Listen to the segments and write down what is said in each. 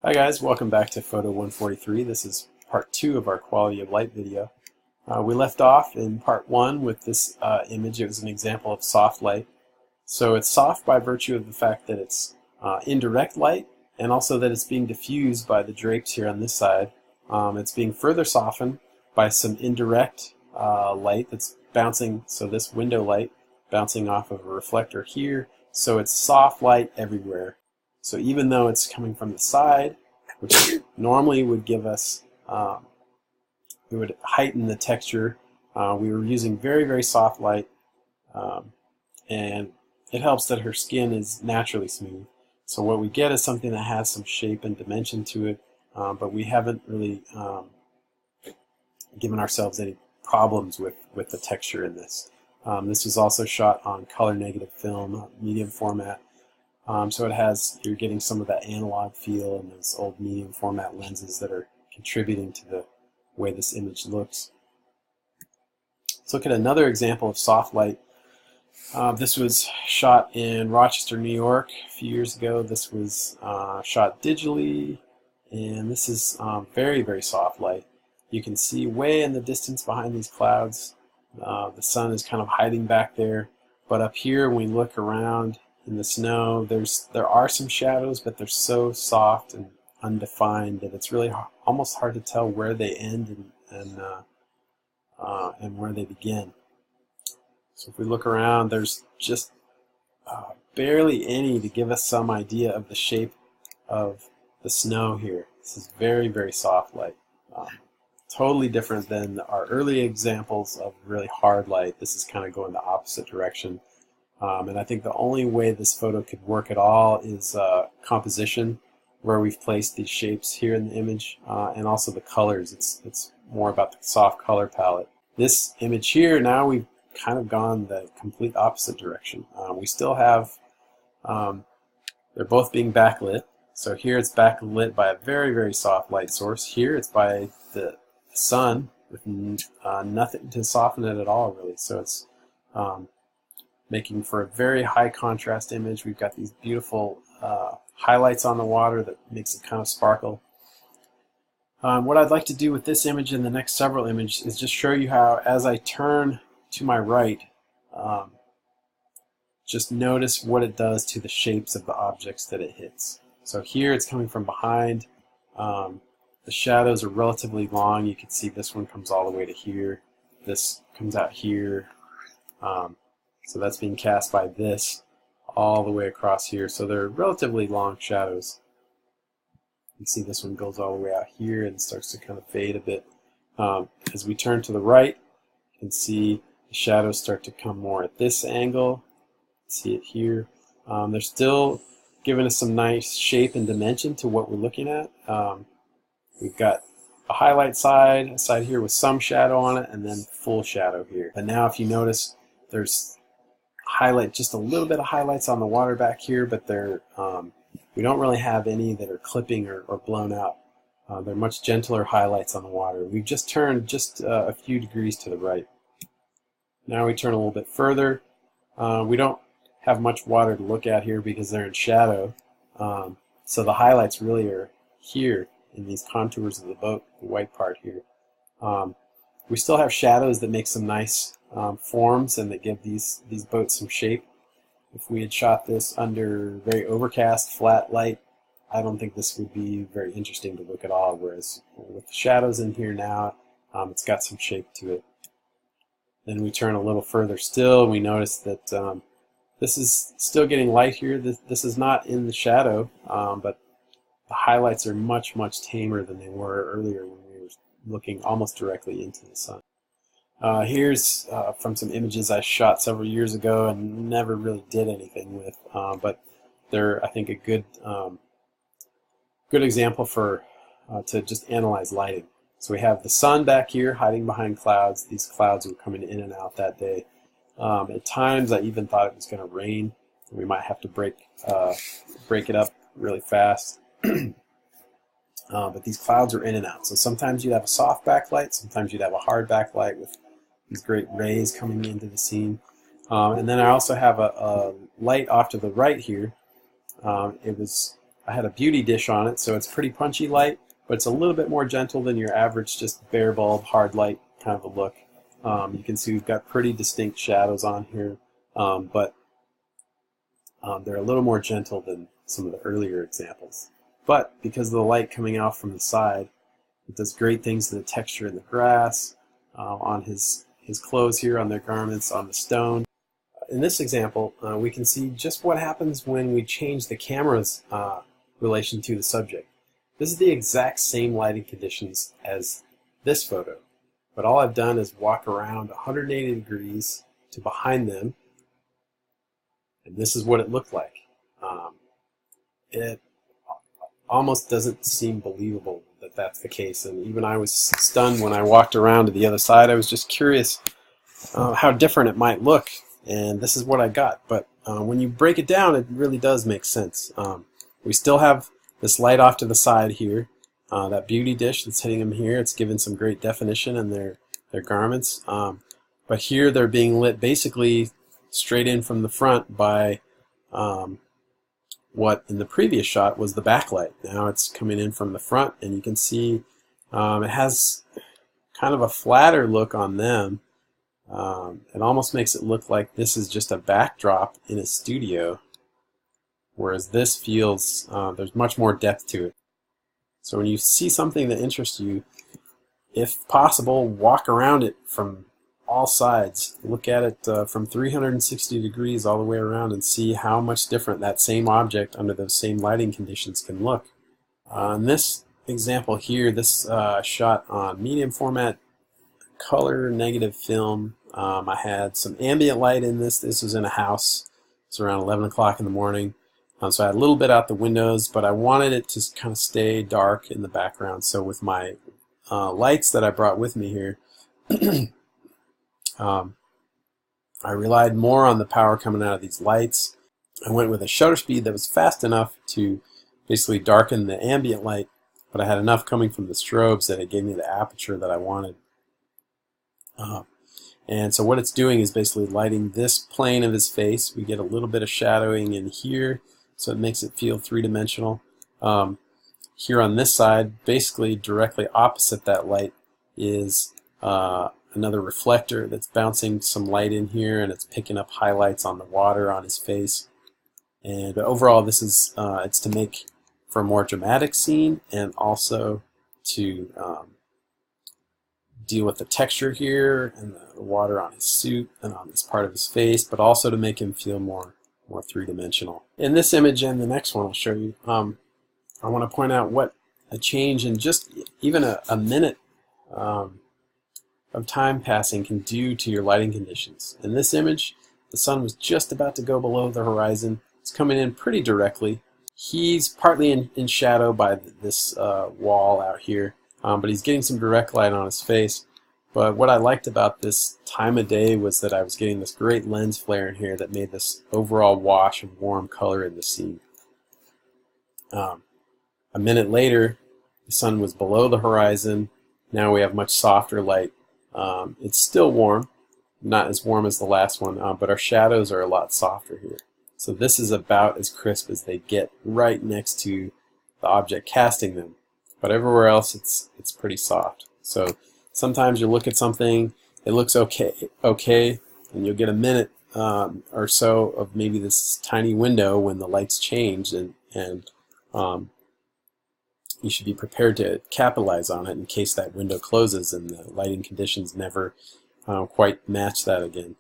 Hi guys, welcome back to Photo 143. This is part 2 of our quality of light video. We left off in part 1 with this image. It was an example of soft light. So it's soft by virtue of the fact that it's indirect light and also that it's being diffused by the drapes here on this side. It's being further softened by some indirect light that's bouncing, so this window light bouncing off of a reflector here. So it's soft light everywhere. So even though it's coming from the side, which normally would give us, it would heighten the texture, we were using very, very soft light, and it helps that her skin is naturally smooth. So what we get is something that has some shape and dimension to it, but we haven't really given ourselves any problems with the texture in this. This was also shot on color negative film, medium format. So it has, you're getting some of that analog feel and those old medium format lenses that are contributing to the way this image looks. Let's look at another example of soft light. This was shot in Rochester, New York a few years ago. This was shot digitally, and this is very, very soft light. You can see way in the distance behind these clouds, the sun is kind of hiding back there, but up here when we look around in the snow, there are some shadows, but they're so soft and undefined that it's really almost hard to tell where they end and where they begin. So if we look around, there's just barely any to give us some idea of the shape of the snow here. This is very, very soft light. Totally different than our early examples of really hard light. This is kind of going the opposite direction. And I think the only way this photo could work at all is composition, where we've placed these shapes here in the image, and also the colors. It's more about the soft color palette. This image here, now we've kind of gone the complete opposite direction. We still have, they're both being backlit. So here it's backlit by a very, very soft light source. Here it's by the sun with nothing to soften it at all, really. So it's making for a very high contrast image. We've got these beautiful highlights on the water that makes it kind of sparkle. What I'd like to do with this image and the next several images is just show you how, as I turn to my right, just notice what it does to the shapes of the objects that it hits. So here it's coming from behind. The shadows are relatively long. You can see this one comes all the way to here. This comes out here. So that's being cast by this all the way across here. So they're relatively long shadows. You can see this one goes all the way out here and starts to kind of fade a bit. As we turn to the right, you can see the shadows start to come more at this angle. See it here. They're still giving us some nice shape and dimension to what we're looking at. We've got a highlight side, a side here with some shadow on it, and then full shadow here. But now if you notice, there's just a little bit of highlights on the water back here, but they're we don't really have any that are clipping or blown out. They're much gentler highlights on the water. We've just turned just a few degrees to the right. Now we turn a little bit further. We don't have much water to look at here because they're in shadow. So the highlights really are here in these contours of the boat, the white part here. We still have shadows that make some nice forms and that give these boats some shape. If we had shot this under very overcast, flat light, I don't think this would be very interesting to look at all, whereas with the shadows in here now, it's got some shape to it. Then we turn a little further still, and we notice that this is still getting light here. This is not in the shadow, but the highlights are much, much tamer than they were earlier when we were looking almost directly into the sun. Here's from some images I shot several years ago and never really did anything with, but they're, I think, a good example for to just analyze lighting. So we have the sun back here hiding behind clouds. These clouds were coming in and out that day. At times I even thought it was going to rain. We might have to break it up really fast. But these clouds are in and out. So sometimes you'd have a soft backlight, sometimes you'd have a hard backlight with these great rays coming into the scene. And then I also have a light off to the right here. I had a beauty dish on it, so it's pretty punchy light, but it's a little bit more gentle than your average just bare bulb hard light kind of a look. You can see we've got pretty distinct shadows on here, but they're a little more gentle than some of the earlier examples. But because of the light coming out from the side, it does great things to the texture in the grass, on his clothes here, on their garments, on the stone. In this example, we can see just what happens when we change the camera's relation to the subject. This is the exact same lighting conditions as this photo, but all I've done is walk around 180 degrees to behind them, and this is what it looked like. It almost doesn't seem believable that that's the case, and even I was stunned when I walked around to the other side. I was just curious how different it might look, and this is what I got. But when you break it down, it really does make sense. We still have this light off to the side here, that beauty dish that's hitting them here. It's given some great definition in their garments, but here they're being lit basically straight in from the front by what in the previous shot was the backlight. Now it's coming in from the front, and you can see it has kind of a flatter look on them. It almost makes it look like this is just a backdrop in a studio, whereas this feels there's much more depth to it. So when you see something that interests you, if possible, walk around it from all sides. Look at it from 360 degrees all the way around and see how much different that same object under those same lighting conditions can look. In this example here, this shot on medium format color negative film. I had some ambient light in this. This was in a house. It's around 11 o'clock in the morning. So I had a little bit out the windows, but I wanted it to kind of stay dark in the background. So with my lights that I brought with me here, I relied more on the power coming out of these lights. I went with a shutter speed that was fast enough to basically darken the ambient light, but I had enough coming from the strobes that it gave me the aperture that I wanted. And so what it's doing is basically lighting this plane of his face. We get a little bit of shadowing in here, so it makes it feel three-dimensional. Here on this side, basically directly opposite that light, is another reflector that's bouncing some light in here, and it's picking up highlights on the water on his face. And overall, this is it's to make for a more dramatic scene, and also to deal with the texture here and the water on his suit and on this part of his face, but also to make him feel more three-dimensional. In this image and the next one I'll show you, I want to point out what a change in just even a minute of time passing can do to your lighting conditions. In this image, the sun was just about to go below the horizon. It's coming in pretty directly. He's partly in shadow by this wall out here, but he's getting some direct light on his face. But what I liked about this time of day was that I was getting this great lens flare in here that made this overall wash of warm color in the scene. A minute later, the sun was below the horizon. Now we have much softer light. It's still warm, not as warm as the last one, but our shadows are a lot softer here. So this is about as crisp as they get right next to the object casting them. But everywhere else, it's pretty soft. So sometimes you look at something, it looks okay, and you'll get a minute or so of maybe this tiny window when the lights change, and you should be prepared to capitalize on it in case that window closes and the lighting conditions never quite match that again.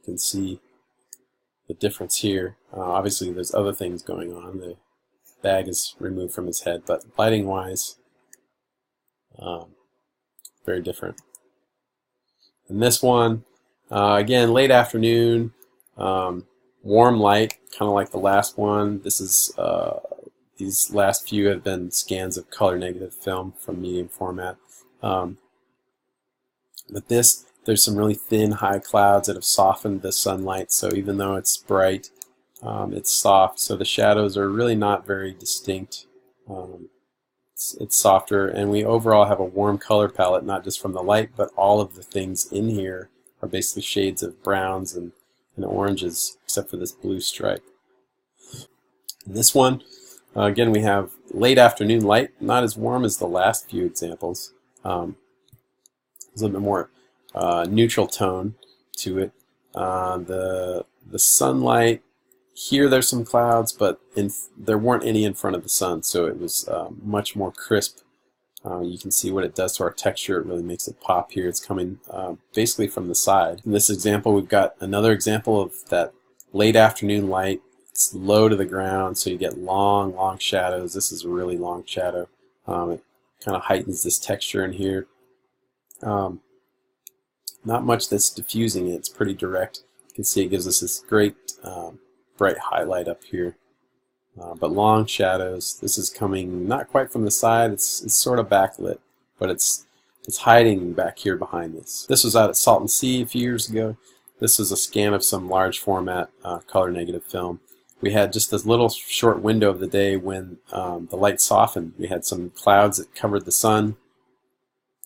You can see the difference here. Obviously there's other things going on. The bag is removed from his head, but lighting wise, very different. And this one, again, late afternoon, warm light, kind of like the last one. This is these last few have been scans of color negative film from medium format. But this, there's some really thin high clouds that have softened the sunlight, so even though it's bright, it's soft, so the shadows are really not very distinct. It's softer, and we overall have a warm color palette, not just from the light, but all of the things in here are basically shades of browns and oranges, except for this blue stripe. In this one, again, we have late afternoon light, not as warm as the last few examples. There's a little bit more neutral tone to it. The sunlight, here there's some clouds, but there weren't any in front of the sun, so it was much more crisp. You can see what it does to our texture. It really makes it pop here. It's coming basically from the side. In this example, we've got another example of that late afternoon light. It's low to the ground, so you get long shadows. This is a really long shadow. It kind of heightens this texture in here. Not much that's diffusing it. It's pretty direct. You can see it gives us this great bright highlight up here. But long shadows. This is coming not quite from the side. It's sort of backlit, but it's hiding back here behind this. This was out at Salton Sea a few years ago. This is a scan of some large format color negative film. We had just this little short window of the day when the light softened. We had some clouds that covered the sun,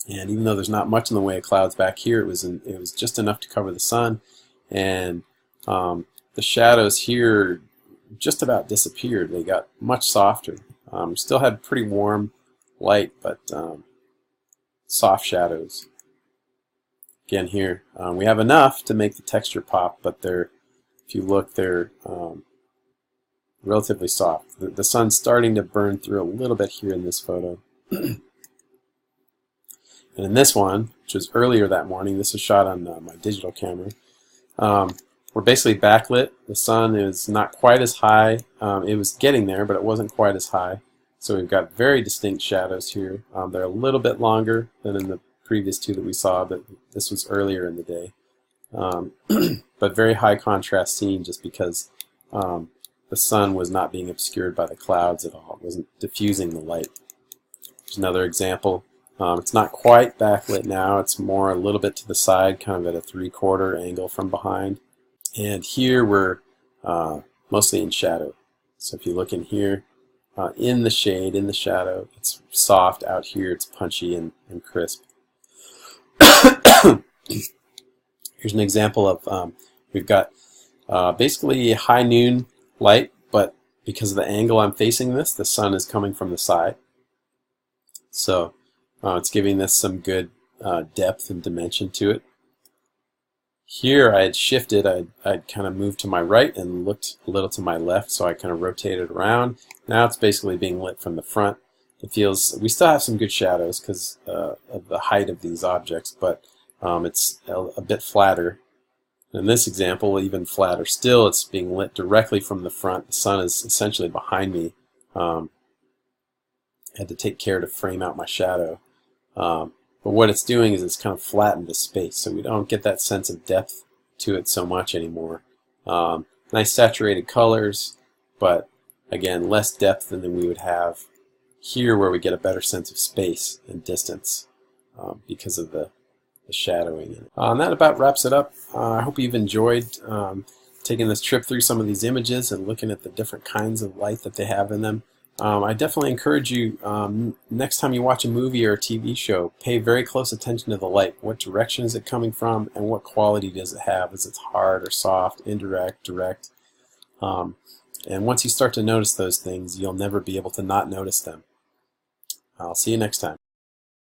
and even though there's not much in the way of clouds back here, it was just enough to cover the sun, and the shadows here just about disappeared. They got much softer. Still had pretty warm light, but soft shadows. Again here, we have enough to make the texture pop, but if you look, they're relatively soft. The sun's starting to burn through a little bit here in this photo. And in this one, which was earlier that morning, this was shot on my digital camera, we're basically backlit. The sun is not quite as high. It was getting there, but it wasn't quite as high. So we've got very distinct shadows here. They're a little bit longer than in the previous two that we saw, but this was earlier in the day. But very high contrast scene just because the sun was not being obscured by the clouds at all. It wasn't diffusing the light. There's another example. It's not quite backlit now. It's more a little bit to the side, kind of at a 3/4 angle from behind. And here we're mostly in shadow. So if you look in here, in the shade, in the shadow, it's soft. Out here, it's punchy and crisp. Here's an example of, we've got basically high noon light, but because of the angle I'm facing this, the sun is coming from the side. So it's giving this some good depth and dimension to it. Here I had shifted, I'd kind of moved to my right and looked a little to my left, so I kind of rotated around. Now it's basically being lit from the front. It feels, we still have some good shadows because of the height of these objects, but it's a bit flatter. In this example, even flatter still, it's being lit directly from the front. The sun is essentially behind me. I had to take care to frame out my shadow. But what it's doing is it's kind of flattened the space, so we don't get that sense of depth to it so much anymore. Nice saturated colors, but again, less depth than we would have here, where we get a better sense of space and distance because of the shadowing in it. And that about wraps it up. I hope you've enjoyed taking this trip through some of these images and looking at the different kinds of light that they have in them. I definitely encourage you, next time you watch a movie or a TV show, pay very close attention to the light. What direction is it coming from, and what quality does it have? Is it hard or soft, indirect, direct? And once you start to notice those things, you'll never be able to not notice them. I'll see you next time.